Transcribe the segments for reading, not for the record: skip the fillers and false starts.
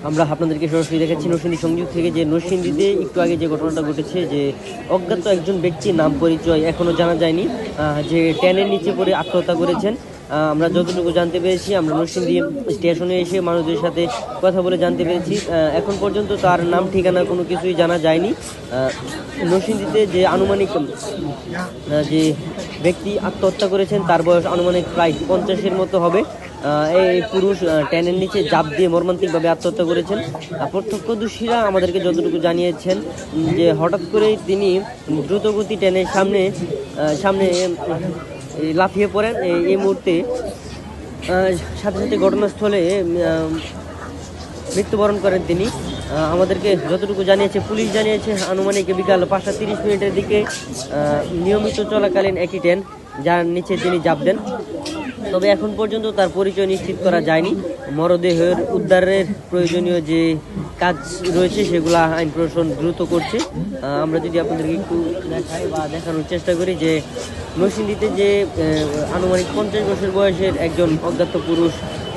আমরা আপনাদেরকে সরাসরি দেখাচ্ছি নরসিংদী সংযোগ থেকে যে নরসিংদীতে একটু আগে যে ঘটনাটা ঘটেছে, যে অজ্ঞাত একজন ব্যক্তির নাম পরিচয় এখনও জানা যায়নি, যে ট্রেনের নিচে পড়ে আত্মহত্যা করেছেন। আমরা যতটুকু জানতে পেরেছি, আমরা নরসিংদী স্টেশনে এসে মানুষদের সাথে কথা বলে জানতে পেরেছি এখন পর্যন্ত তার নাম ঠিকানা কোনো কিছুই জানা যায়নি। নরসিংদীতে যে আনুমানিক যে ব্যক্তি আত্মহত্যা করেছেন তার বয়স আনুমানিক প্রায় 50-এর মতো হবে। এই পুরুষ ট্রেনের নিচে জাপ দিয়ে মর্মান্তিকভাবে আত্মহত্যা করেছেন। প্রত্যক্ষদর্শীরা আমাদেরকে যতটুকু জানিয়েছেন যে হঠাৎ করেই তিনি দ্রুতগতি ট্রেনের সামনে লাফিয়ে পড়েন। এই মুহূর্তে সাথে সাথে ঘটনাস্থলে মৃত্যুবরণ করেন তিনি। আমাদেরকে যতটুকু জানিয়েছে, পুলিশ জানিয়েছে আনুমানিক বিকাল 5:30 দিকে নিয়মিত চলাকালীন একটি ট্রেন যার নিচে তিনি জাপ দেন। তবে এখন পর্যন্ত তার পরিচয় নিশ্চিত করা যায়নি। মরদেহের উদ্ধারের প্রয়োজনীয় যে কাজ রয়েছে সেগুলো আইন প্রশাসন দ্রুত করছে। আমরা যদি আপনাদেরকে একটু দেখাই বা দেখানোর চেষ্টা করি যে নরসিংদীতে যে আনুমানিক 50 বছর বয়সের একজন অজ্ঞাত পুরুষ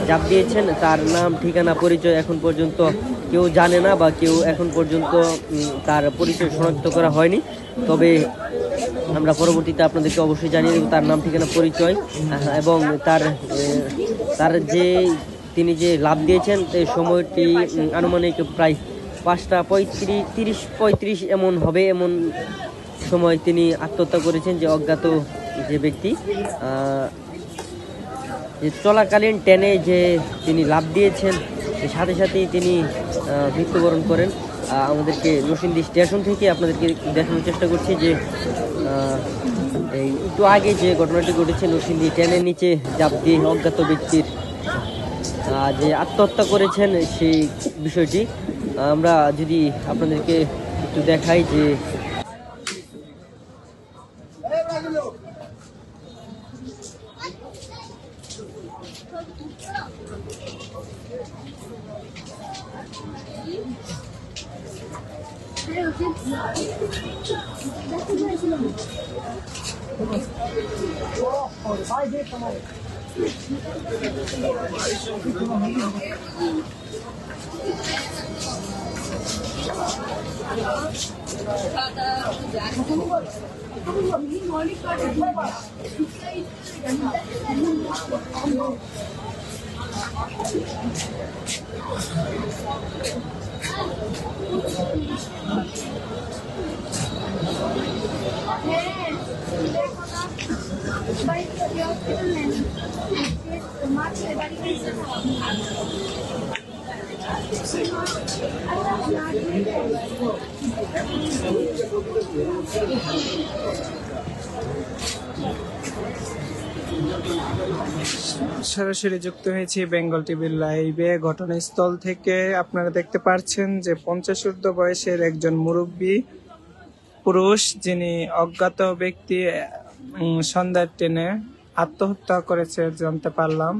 জাপ দিয়েছেন, তার নাম ঠিকানা পরিচয় এখন পর্যন্ত কেউ জানে না বা কেউ এখন পর্যন্ত তার পরিচয় শনাক্ত করা হয়নি। তবে আমরা পরবর্তীতে আপনাদেরকে অবশ্যই জানিয়ে দেব তার নাম ঠিকানা পরিচয় এবং তার যে তিনি যে লাভ দিয়েছেন সেই সময়টি আনুমানিক প্রায় 5:35 এমন হবে, এমন সময় তিনি আত্মহত্যা করেছেন যে অজ্ঞাত যে ব্যক্তি। যে চলাকালীন ট্রেনে যে তিনি লাভ দিয়েছেন সাথে সাথেই তিনি মৃত্যুবরণ করেন। আমাদেরকে নরসিংদী স্টেশন থেকে আপনাদেরকে দেখানোর চেষ্টা করছি যে এই একটু আগে যে ঘটনাটি ঘটেছে নরসিংদী ট্রেনের নিচে জাপ দিয়ে অজ্ঞাত ব্যক্তির যে আত্মহত্যা করেছেন সেই বিষয়টি আমরা যদি আপনাদেরকে একটু দেখাই যে সরাসরি যুক্ত হয়েছি বেঙ্গল টিভির লাইভে ঘটনাস্থল থেকে। আপনারা দেখতে পাচ্ছেন যে 50 ঊর্ধ্ব বয়সের একজন মুরব্বী পুরুষ, যিনি অজ্ঞাত ব্যক্তি সন্ধ্যার ট্রেনে আত্মহত্যা করেছে জানতে পারলাম।